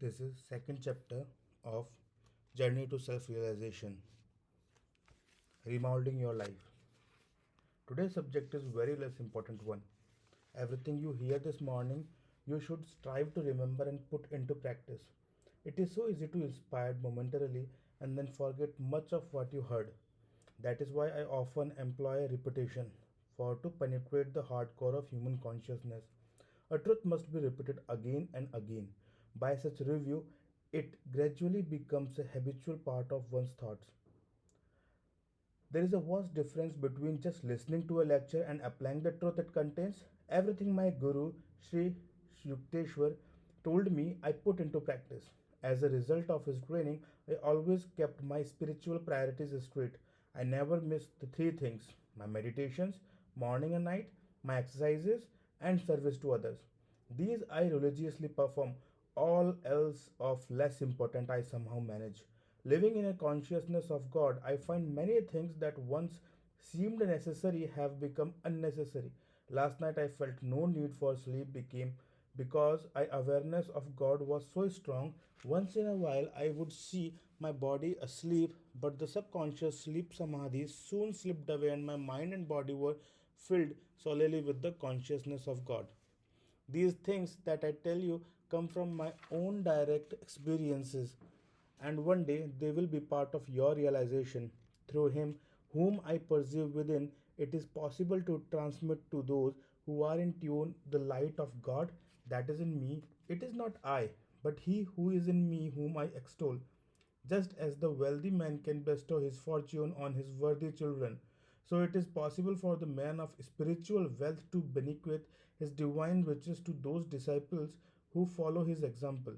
This is second chapter of Journey to Self-Realization, Remoulding Your Life. Today's subject is very less important one. Everything you hear this morning, you should strive to remember and put into practice. It is so easy to inspire momentarily and then forget much of what you heard. That is why I often employ repetition for to penetrate the hardcore of human consciousness. A truth must be repeated again and again. By such review, it gradually becomes a habitual part of one's thoughts. There is a vast difference between just listening to a lecture and applying the truth it contains. Everything my guru, Sri Yukteswar, told me I put into practice. As a result of his training, I always kept my spiritual priorities straight. I never missed the three things: my meditations, morning and night, my exercises, and service to others. These I religiously perform. All else of less important I somehow manage. Living in a consciousness of God, I find many things that once seemed necessary have become unnecessary. Last night I felt no need for sleep became because I awareness of God was so strong. Once in a while I would see my body asleep, but the subconscious sleep samadhi soon slipped away and my mind and body were filled solely with the consciousness of God. These things that I tell you come from my own direct experiences, and one day they will be part of your realization. Through Him, whom I perceive within, it is possible to transmit to those who are in tune the light of God that is in me. It is not I, but He who is in me, whom I extol. Just as the wealthy man can bestow his fortune on his worthy children, so it is possible for the man of spiritual wealth to bequeath his divine riches to those disciples who follow his example.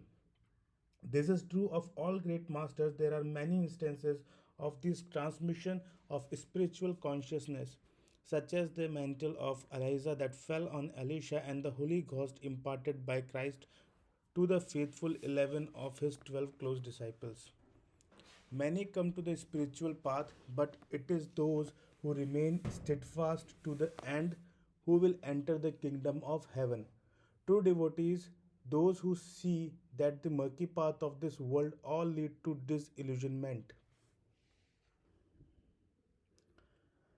This is true of all great masters. There are many instances of this transmission of spiritual consciousness, such as the mantle of Eliza that fell on Elisha and the Holy Ghost imparted by Christ to the faithful 11 of his 12 close disciples. Many come to the spiritual path, but it is those who remain steadfast to the end who will enter the kingdom of heaven. True devotees, those who see that the murky path of this world all lead to disillusionment,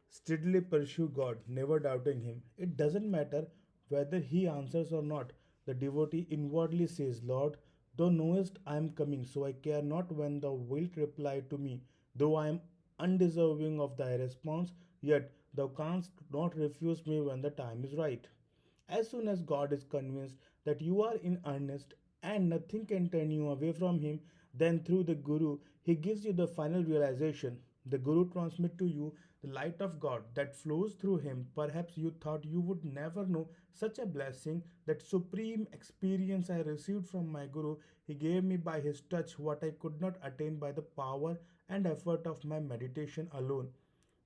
steadily pursue God, never doubting Him. It doesn't matter whether He answers or not. The devotee inwardly says, Lord, thou knowest I am coming, so I care not when thou wilt reply to me, though I am undeserving of thy response, yet thou canst not refuse me when the time is right. As soon as God is convinced that you are in earnest and nothing can turn you away from Him, then through the Guru, He gives you the final realization. The Guru transmits to you the light of God that flows through Him. Perhaps you thought you would never know such a blessing, that supreme experience I received from my Guru. He gave me by His touch what I could not attain by the power and effort of my meditation alone.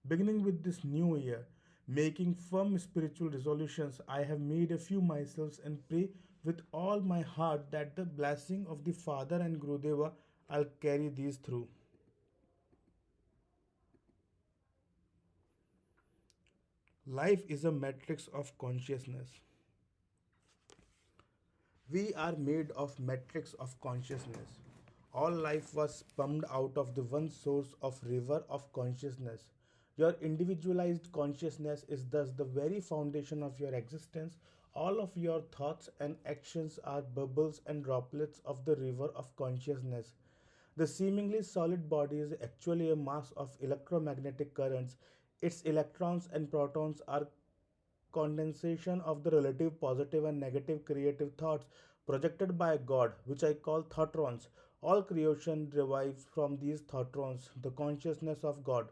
Beginning with this new year, making firm spiritual resolutions, I have made a few myself and pray with all my heart that the blessing of the Father and Gurudeva I'll carry these through. Life is a matrix of consciousness. We are made of matrix of consciousness. All life was pumped out of the one source of river of consciousness. Your individualized consciousness is thus the very foundation of your existence. All of your thoughts and actions are bubbles and droplets of the river of consciousness. The seemingly solid body is actually a mass of electromagnetic currents. Its electrons and protons are condensation of the relative positive and negative creative thoughts projected by God, which I call thoughtrons. All creation derives from these thoughtrons, the consciousness of God.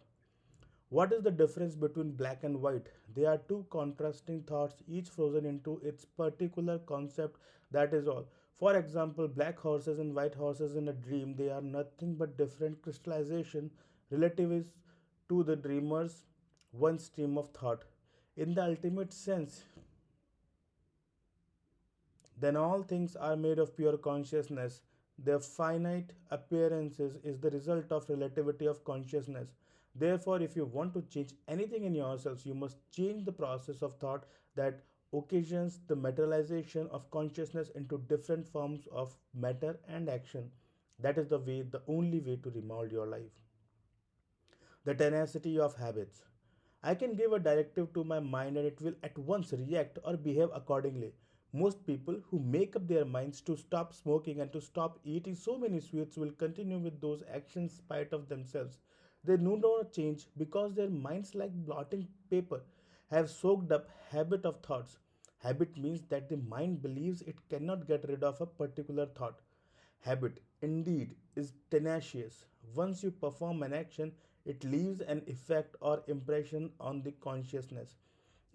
What is the difference between black and white? They are two contrasting thoughts, each frozen into its particular concept, that is all. For example, black horses and white horses in a dream, they are nothing but different crystallization relatives to the dreamer's one stream of thought. In the ultimate sense, then all things are made of pure consciousness. Their finite appearances is the result of relativity of consciousness. Therefore, if you want to change anything in yourselves, you must change the process of thought that occasions the materialization of consciousness into different forms of matter and action. That is the only way to remold your life. The tenacity of habits. I can give a directive to my mind and it will at once react or behave accordingly. Most people who make up their minds to stop smoking and to stop eating so many sweets will continue with those actions in spite of themselves. They do not change because their minds, like blotting paper, have soaked up habit of thoughts. Habit means that the mind believes it cannot get rid of a particular thought. Habit, indeed, is tenacious. Once you perform an action, it leaves an effect or impression on the consciousness.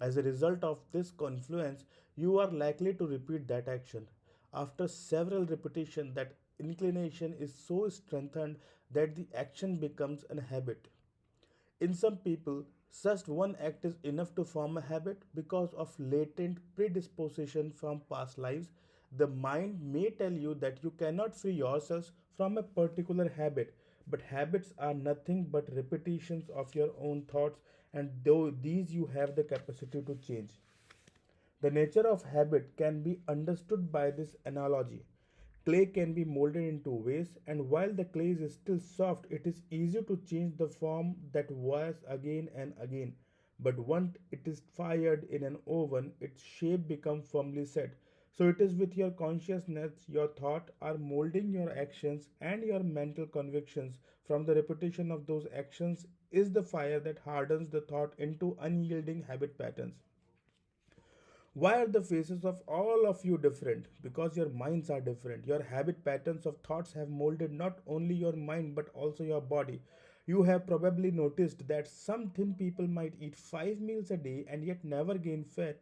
As a result of this confluence, you are likely to repeat that action. After several repetitions, that inclination is so strengthened that the action becomes a habit. In some people, such one act is enough to form a habit because of latent predisposition from past lives. The mind may tell you that you cannot free yourselves from a particular habit, but habits are nothing but repetitions of your own thoughts, and though these you have the capacity to change. The nature of habit can be understood by this analogy. Clay can be molded into vase, and while the clay is still soft, it is easy to change the form that was again and again. But once it is fired in an oven, its shape becomes firmly set. So it is with your consciousness, your thought are molding your actions and your mental convictions. From the repetition of those actions is the fire that hardens the thought into unyielding habit patterns. Why are the faces of all of you different? Because your minds are different. Your habit patterns of thoughts have molded not only your mind but also your body. You have probably noticed that some thin people might eat 5 meals a day and yet never gain fat,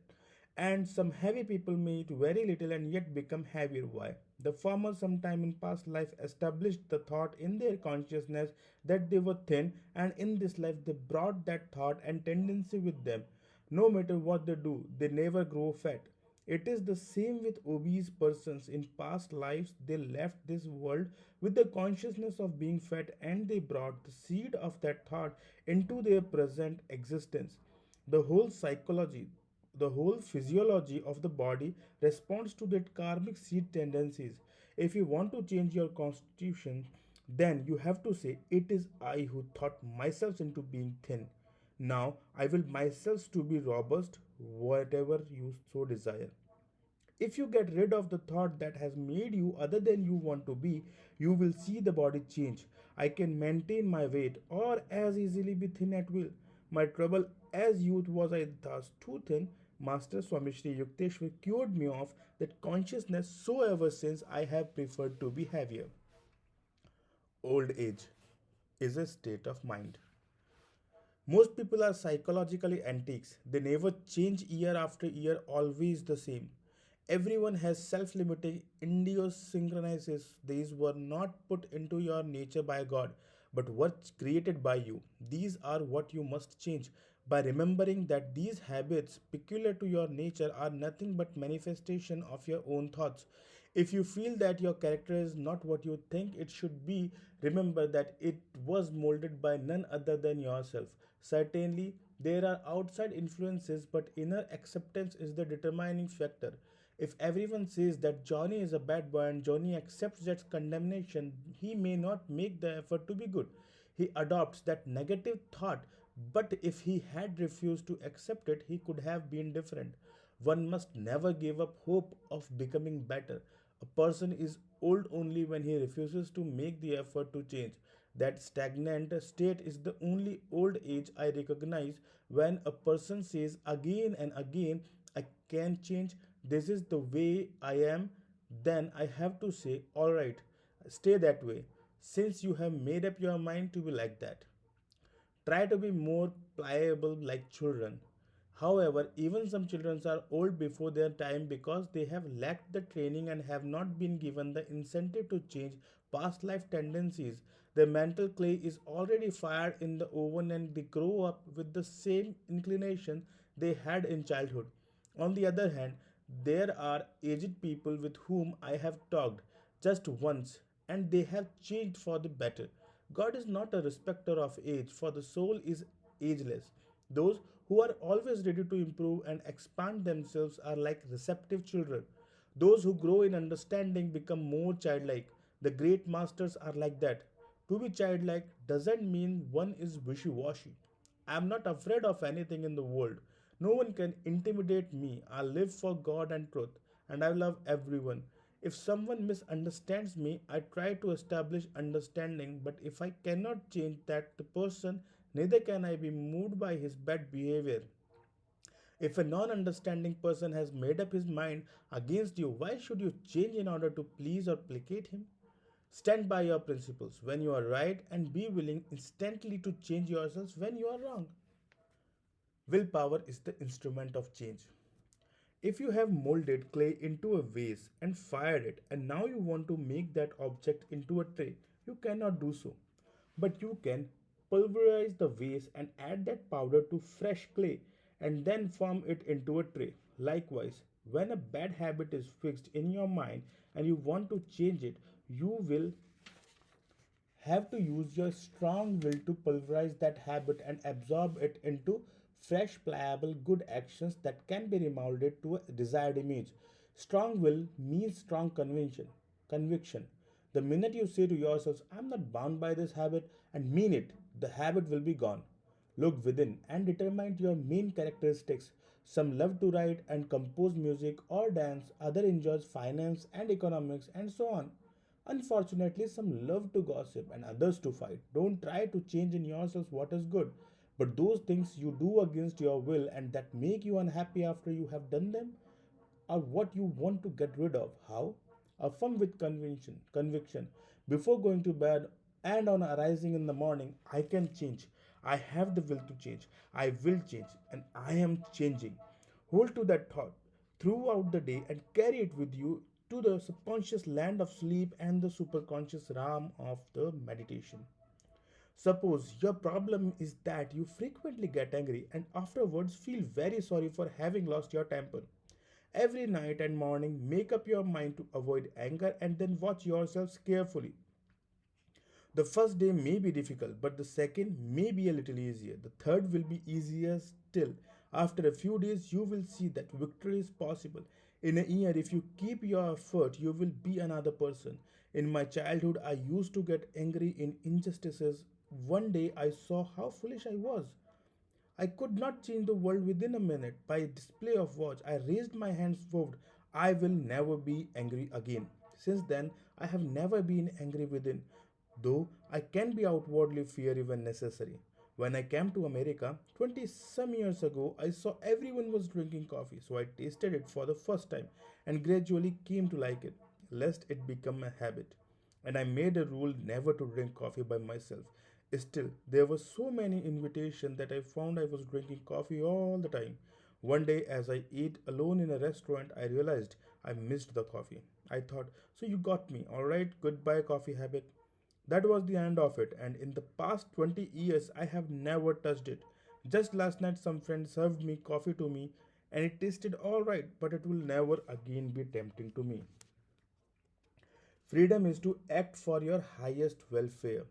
and some heavy people may eat very little and yet become heavier. Why? The former, sometime in past life, established the thought in their consciousness that they were thin, and in this life they brought that thought and tendency with them. No matter what they do, they never grow fat. It is the same with obese persons. In past lives, they left this world with the consciousness of being fat and they brought the seed of that thought into their present existence. The whole psychology, the whole physiology of the body responds to that karmic seed tendencies. If you want to change your constitution, then you have to say, it is I who thought myself into being thin. Now I will myself to be robust, whatever you so desire. If you get rid of the thought that has made you other than you want to be, you will see the body change. I can maintain my weight or as easily be thin at will. My trouble as youth was I thus too thin. Master Swami Shri Yukteswar cured me of that consciousness, so ever since I have preferred to be heavier. Old age is a state of mind. Most people are psychologically antiques. They never change year after year, always the same. Everyone has self limiting idiosyncrasies. These were not put into your nature by God, but were created by you. These are what you must change by remembering that these habits peculiar to your nature are nothing but manifestation of your own thoughts. If you feel that your character is not what you think it should be, remember that it was molded by none other than yourself. Certainly, there are outside influences, but inner acceptance is the determining factor. If everyone says that Johnny is a bad boy and Johnny accepts that condemnation, he may not make the effort to be good. He adopts that negative thought, but if he had refused to accept it, he could have been different. One must never give up hope of becoming better. A person is old only when he refuses to make the effort to change. That stagnant state is the only old age I recognize. When a person says again and again, I can change, this is the way I am, then I have to say, alright, stay that way, since you have made up your mind to be like that. Try to be more pliable like children. However, even some children are old before their time because they have lacked the training and have not been given the incentive to change past life tendencies. Their mental clay is already fired in the oven and they grow up with the same inclination they had in childhood. On the other hand, there are aged people with whom I have talked just once and they have changed for the better. God is not a respecter of age, for the soul is ageless. Those who are always ready to improve and expand themselves are like receptive children. Those who grow in understanding become more childlike. The great masters are like that. To be childlike doesn't mean one is wishy washy. I am not afraid of anything in the world. No one can intimidate me. I live for God and truth, and I love everyone. If someone misunderstands me, I try to establish understanding, but if I cannot change that the person, neither can I be moved by his bad behavior. If a non understanding person has made up his mind against you, why should you change in order to please or placate him? Stand by your principles when you are right and be willing instantly to change yourselves when you are wrong. Willpower is the instrument of change. If you have molded clay into a vase and fired it, and now you want to make that object into a tray, you cannot do so. But you can pulverize the vase and add that powder to fresh clay and then form it into a tray. Likewise, when a bad habit is fixed in your mind and you want to change it, you will have to use your strong will to pulverize that habit and absorb it into fresh, pliable, good actions that can be remolded to a desired image. Strong will means strong conviction. The minute you say to yourselves, I'm not bound by this habit, and mean it, the habit will be gone. Look within and determine your main characteristics. Some love to write and compose music or dance, other enjoys finance and economics and so on. Unfortunately, some love to gossip and others to fight. Don't try to change in yourselves what is good. But those things you do against your will and that make you unhappy after you have done them are what you want to get rid of. How? Affirm with conviction. Before going to bed and on arising in the morning, I can change. I have the will to change. I will change and I am changing. Hold to that thought throughout the day and carry it with you to the subconscious land of sleep and the superconscious realm of the meditation. Suppose your problem is that you frequently get angry and afterwards feel very sorry for having lost your temper. Every night and morning, make up your mind to avoid anger and then watch yourselves carefully. The first day may be difficult, but the second may be a little easier. The third will be easier still. After a few days, you will see that victory is possible. In a year, if you keep your effort, you will be another person. In my childhood, I used to get angry in injustices. One day, I saw how foolish I was. I could not change the world within a minute. By a display of watch, I raised my hands vowed, I will never be angry again. Since then, I have never been angry within, though I can be outwardly fear when necessary. When I came to America 20 some years ago, I saw everyone was drinking coffee, so I tasted it for the first time and gradually came to like it, lest it become a habit. And I made a rule never to drink coffee by myself. Still, there were so many invitations that I found I was drinking coffee all the time. One day, as I ate alone in a restaurant, I realized I missed the coffee. I thought, so you got me, alright, goodbye, coffee habit. That was the end of it, and in the past 20 years, I have never touched it. Just last night, some friend served me coffee to me, and it tasted alright, but it will never again be tempting to me. Freedom is to act for your highest welfare.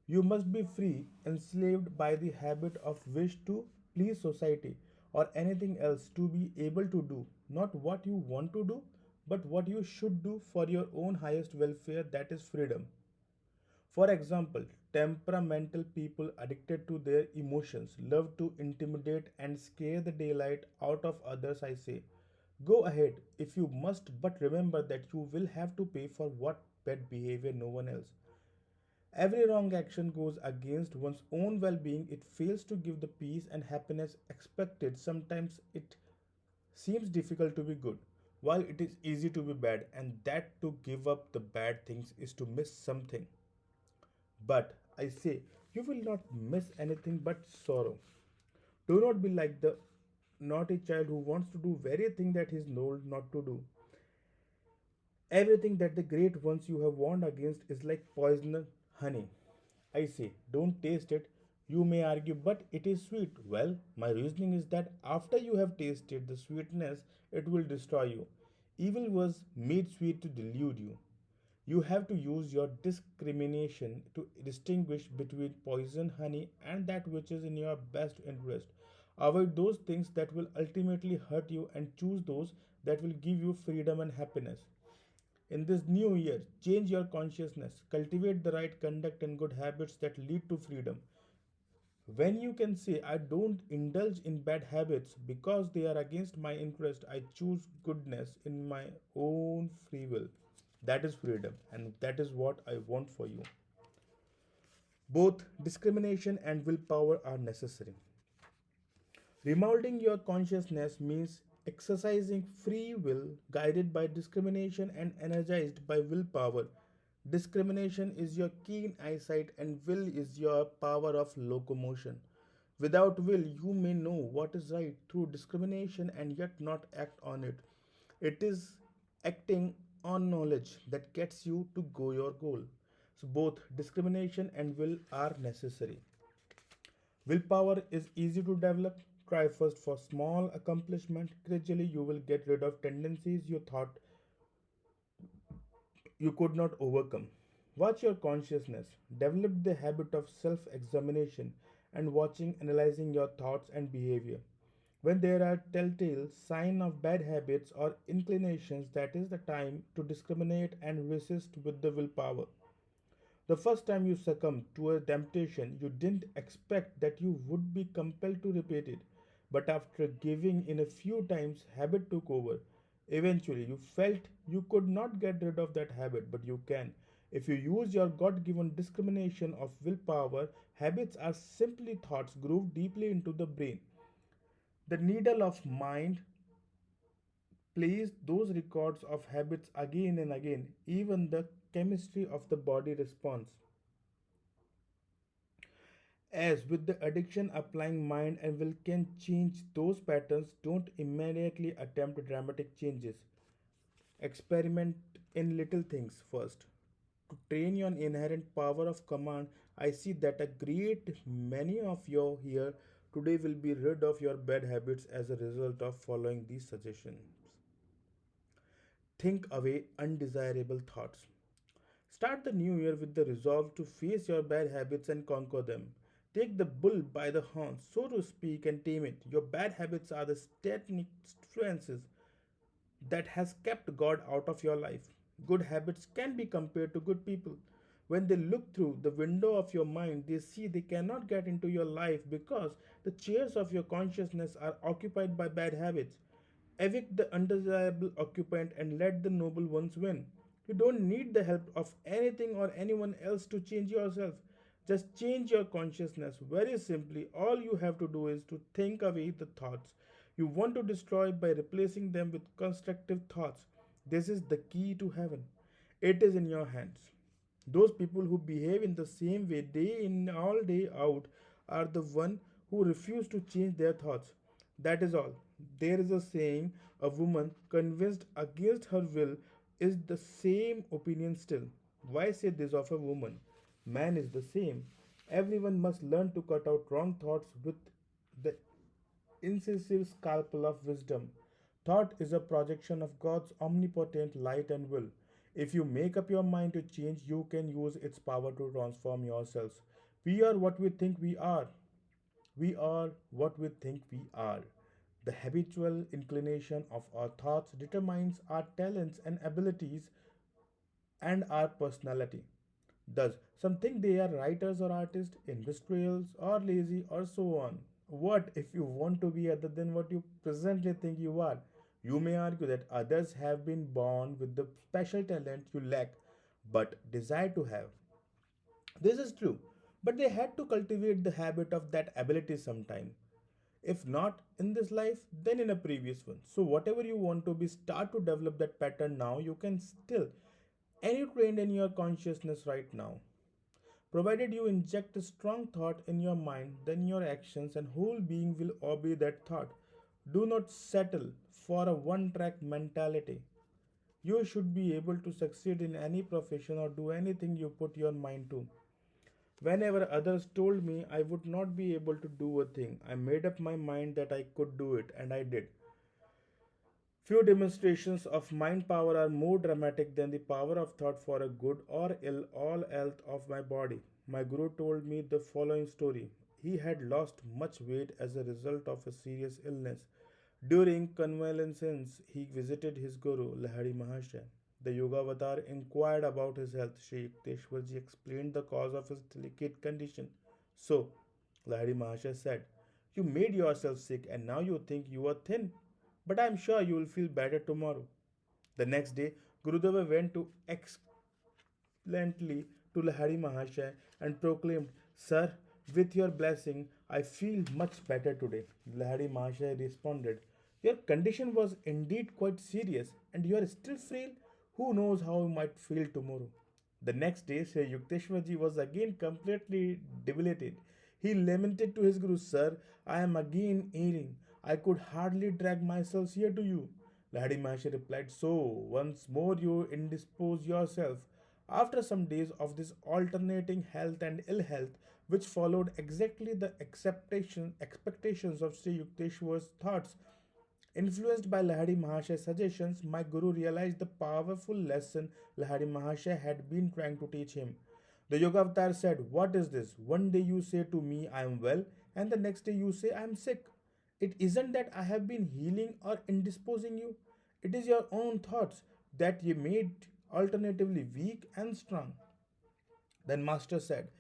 You must be free, enslaved by the habit of wish to please society or anything else to be able to do not what you want to do, but what you should do for your own highest welfare, that is freedom. For example, temperamental people addicted to their emotions love to intimidate and scare the daylight out of others. I say, go ahead if you must, but remember that you will have to pay for what bad behavior no one else. Every wrong action goes against one's own well being. It fails to give the peace and happiness expected. Sometimes it seems difficult to be good, while it is easy to be bad, and that to give up the bad things is to miss something. But I say, you will not miss anything but sorrow. Do not be like the naughty child who wants to do very thing that he is told not to do. Everything that the great ones you have warned against is like poisonous honey. I say, don't taste it. You may argue, but it is sweet. Well, my reasoning is that after you have tasted the sweetness, it will destroy you. Evil was made sweet to delude you. You have to use your discrimination to distinguish between poison honey and that which is in your best interest. Avoid those things that will ultimately hurt you and choose those that will give you freedom and happiness. In this new year, change your consciousness, cultivate the right conduct and good habits that lead to freedom. When you can say, I don't indulge in bad habits because they are against my interest, I choose goodness in my own free will. That is freedom, and that is what I want for you. Both discrimination and willpower are necessary. Remoulding your consciousness means exercising free will guided by discrimination and energized by willpower. Discrimination is your keen eyesight, and will is your power of locomotion. Without will, you may know what is right through discrimination and yet not act on it. It is acting on knowledge that gets you to go your goal. So, both discrimination and will are necessary. Willpower is easy to develop. Try first for small accomplishment. Gradually, you will get rid of tendencies you thought you could not overcome. Watch your consciousness. Develop the habit of self examination and watching, analyzing your thoughts and behavior. When there are telltale signs of bad habits or inclinations, that is the time to discriminate and resist with the willpower. The first time you succumbed to a temptation, you didn't expect that you would be compelled to repeat it. But after giving in a few times, habit took over. Eventually, you felt you could not get rid of that habit, but you can. If you use your God given discrimination of willpower, habits are simply thoughts grooved deeply into the brain. The needle of mind plays those records of habits again and again. Even the chemistry of the body responds. As with the addiction, applying mind and will can change those patterns. Don't immediately attempt dramatic changes. Experiment in little things first. To train your inherent power of command, I see that a great many of you here today will be rid of your bad habits as a result of following these suggestions. Think away undesirable thoughts. Start the new year with the resolve to face your bad habits and conquer them. Take the bull by the horns, so to speak, and tame it. Your bad habits are the static influences that has kept God out of your life. Good habits can be compared to good people. When they look through the window of your mind, they see they cannot get into your life because the chairs of your consciousness are occupied by bad habits. Evict the undesirable occupant and let the noble ones win. You don't need the help of anything or anyone else to change yourself. Just change your consciousness. Very simply, all you have to do is to think away the thoughts you want to destroy by replacing them with constructive thoughts. This is the key to heaven. It is in your hands. Those people who behave in the same way day in all day out are the one who refuse to change their thoughts. That is all. There is a saying, a woman convinced against her will is the same opinion still. Why say this of a woman? Man is the same. Everyone must learn to cut out wrong thoughts with the incisive scalpel of wisdom. Thought is a projection of God's omnipotent light and will. If you make up your mind to change, you can use its power to transform yourselves. We are what we think we are. We are what we think we are. The habitual inclination of our thoughts determines our talents and abilities and our personality. Thus, some think they are writers or artists, industrials or lazy or so on. What if you want to be other than what you presently think you are? You may argue that others have been born with the special talent you lack but desire to have. This is true, but they had to cultivate the habit of that ability sometime. If not in this life, then in a previous one. So, whatever you want to be, start to develop that pattern now. You can still any trained in your consciousness right now. Provided you inject a strong thought in your mind, then your actions and whole being will obey that thought. Do not settle for a one track mentality. You should be able to succeed in any profession or do anything you put your mind to. Whenever others told me I would not be able to do a thing, I made up my mind that I could do it, and I did. Few demonstrations of mind power are more dramatic than the power of thought for a good or ill all health of my body. My guru told me the following story. He had lost much weight as a result of a serious illness. During convalescence, he visited his guru, Lahari Mahasaya. The yoga avatar inquired about his health. Sri Yukteswarji explained the cause of his delicate condition. So, Lahari Mahasaya said, "You made yourself sick and now you think you are thin. But I am sure you will feel better tomorrow." The next day, Gurudeva went to excellently to Lahari Mahasaya and proclaimed, "Sir, with your blessing, I feel much better today." Lahari Mahasaya responded, "Your condition was indeed quite serious, and you are still frail. Who knows how you might feel tomorrow?" The next day, Sri Yukteswarji was again completely debilitated. He lamented to his Guru, "Sir, I am again ailing. I could hardly drag myself here to you." Lahadi Maharshi replied, "So, once more you indispose yourself." After some days of this alternating health and ill health, which followed exactly the expectations of Sri Yukteswar's thoughts, influenced by Lahari Mahashaya's suggestions, my guru realized the powerful lesson Lahari Mahashaya had been trying to teach him. The Yoga Avatar said, "What is this? One day you say to me, I am well, and the next day you say, I am sick. It isn't that I have been healing or indisposing you, it is your own thoughts that you made alternatively weak and strong." Then Master said,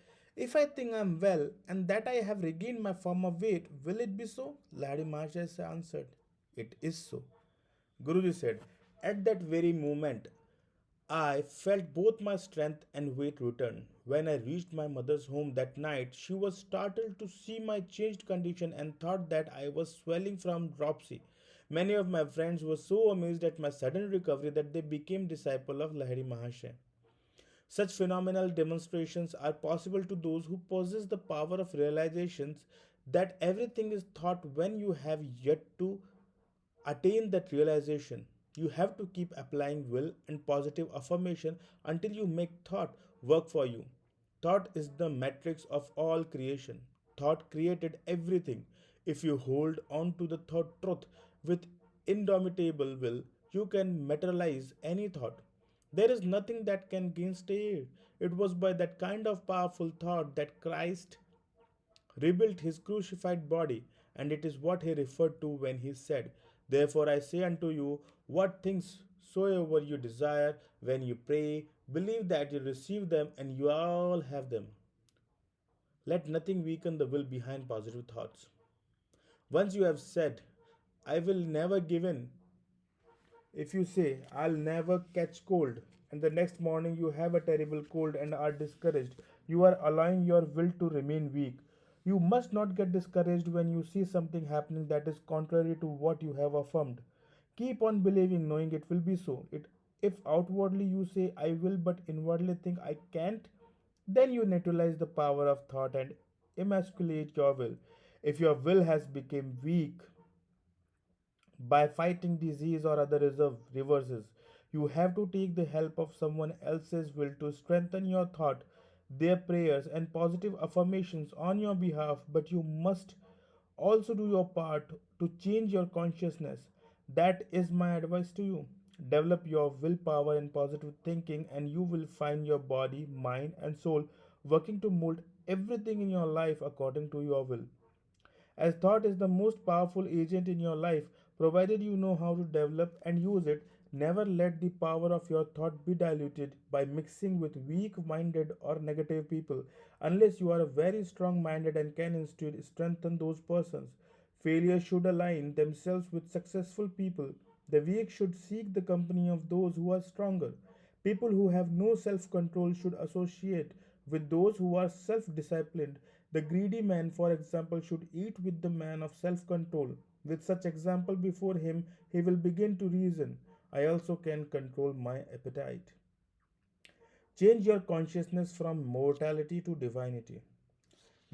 "If I think I am well and that I have regained my former weight, will it be so?" Lahari Mahashaya answered, "It is so." Guruji said, "At that very moment, I felt both my strength and weight return. When I reached my mother's home that night, she was startled to see my changed condition and thought that I was swelling from dropsy. Many of my friends were so amazed at my sudden recovery that they became disciples of Lahiri Mahasaya. Such phenomenal demonstrations are possible to those who possess the power of realizations that everything is thought when you have yet to attain that realization. You have to keep applying will and positive affirmation until you make thought work for you. Thought is the matrix of all creation. Thought created everything. If you hold on to the thought truth with indomitable will, you can materialize any thought. There is nothing that can stay it. It was by that kind of powerful thought that Christ rebuilt his crucified body, and it is what he referred to when he said, "Therefore I say unto you, what things soever you desire when you pray, believe that you receive them and you all have them." Let nothing weaken the will behind positive thoughts. Once you have said, "I will never give in," if you say, "I'll never catch cold," and the next morning you have a terrible cold and are discouraged, you are allowing your will to remain weak. You must not get discouraged when you see something happening that is contrary to what you have affirmed. Keep on believing, knowing it will be so. If outwardly you say, "I will," but inwardly think, "I can't," then you neutralize the power of thought and emasculate your will. If your will has become weak, by fighting disease or other reverses. You have to take the help of someone else's will to strengthen your thought, their prayers and positive affirmations on your behalf, but you must also do your part to change your consciousness. That is my advice to you. Develop your willpower and positive thinking, and you will find your body, mind, and soul working to mold everything in your life according to your will. As thought is the most powerful agent in your life, provided you know how to develop and use it. Never let the power of your thought be diluted by mixing with weak minded or negative people, unless you are very strong minded and can instead strengthen those persons. Failures should align themselves with successful people. The weak should seek the company of those who are stronger. People who have no self control should associate with those who are self disciplined. The greedy man, for example, should eat with the man of self control. With such example before him, he will begin to reason, "I also can control my appetite." Change your consciousness from mortality to divinity.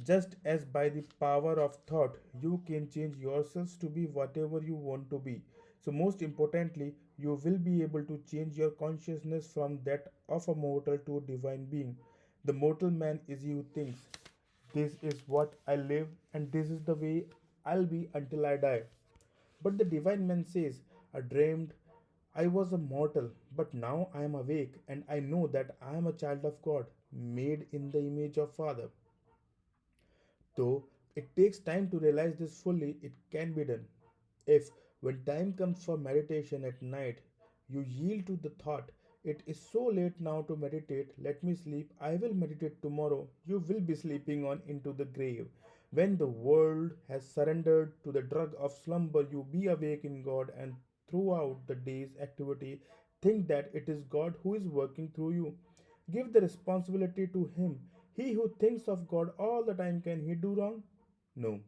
Just as by the power of thought, you can change yourselves to be whatever you want to be. So, most importantly, you will be able to change your consciousness from that of a mortal to a divine being. The mortal man is he who thinks, "This is what I live, and this is the way I'll be until I die." But the divine man says, I dreamed I was a mortal, but now I am awake and I know that I am a child of God, made in the image of Father. Though it takes time to realize this fully, it can be done. If, when time comes for meditation at night, you yield to the thought, it is so late now to meditate, let me sleep, I will meditate tomorrow, you will be sleeping on into the grave. When the world has surrendered to the drug of slumber, you be awake in God and throughout the day's activity, think that it is God who is working through you. Give the responsibility to Him. He who thinks of God all the time, can he do wrong? No.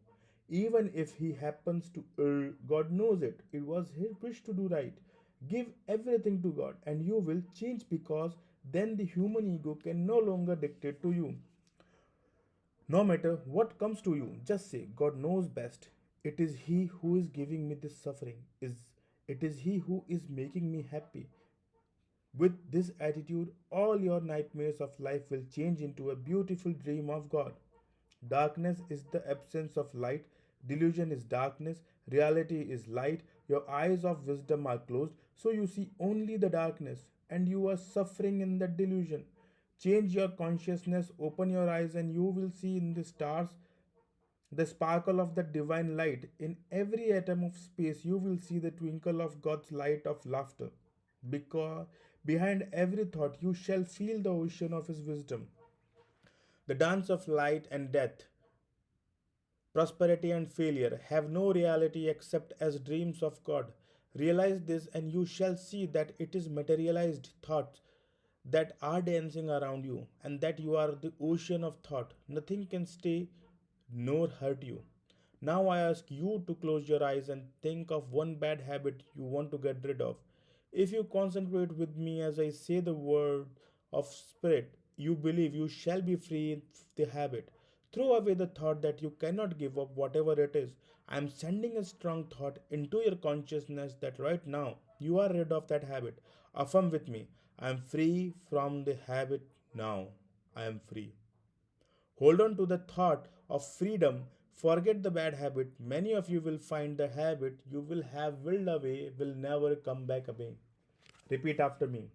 Even if he happens to err, God knows it. It was his wish to do right. Give everything to God and you will change, because then the human ego can no longer dictate to you. No matter what comes to you, just say, God knows best. It is He who is giving me this suffering. It is He who is making me happy. With this attitude, all your nightmares of life will change into a beautiful dream of God. Darkness is the absence of light. Delusion is darkness. Reality is light. Your eyes of wisdom are closed, so you see only the darkness, and you are suffering in that delusion. Change your consciousness, open your eyes, and you will see in the stars the sparkle of the divine light. In every atom of space, you will see the twinkle of God's light of laughter. Because behind every thought, you shall feel the ocean of His wisdom. The dance of light and death, prosperity and failure have no reality except as dreams of God. Realize this, and you shall see that it is materialized thoughts that are dancing around you, and that you are the ocean of thought. Nothing can stay nor hurt you. Now I ask you to close your eyes and think of one bad habit you want to get rid of. If you concentrate with me as I say the word of spirit, you believe you shall be free of the habit. Throw away the thought that you cannot give up whatever it is. I am sending a strong thought into your consciousness that right now you are rid of that habit. Affirm with me, I am free from the habit now. I am free. Hold on to the thought of freedom. Forget the bad habit. Many of you will find the habit you will have willed away will never come back again. Repeat after me.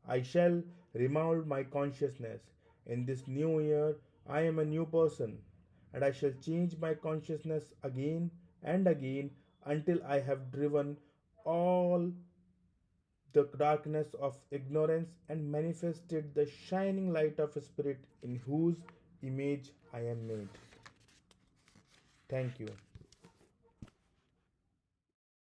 I shall remold my consciousness. In this new year, I am a new person, and I shall change my consciousness again and again until I have driven all the darkness of ignorance and manifested the shining light of a spirit in whose image I am made. Thank you.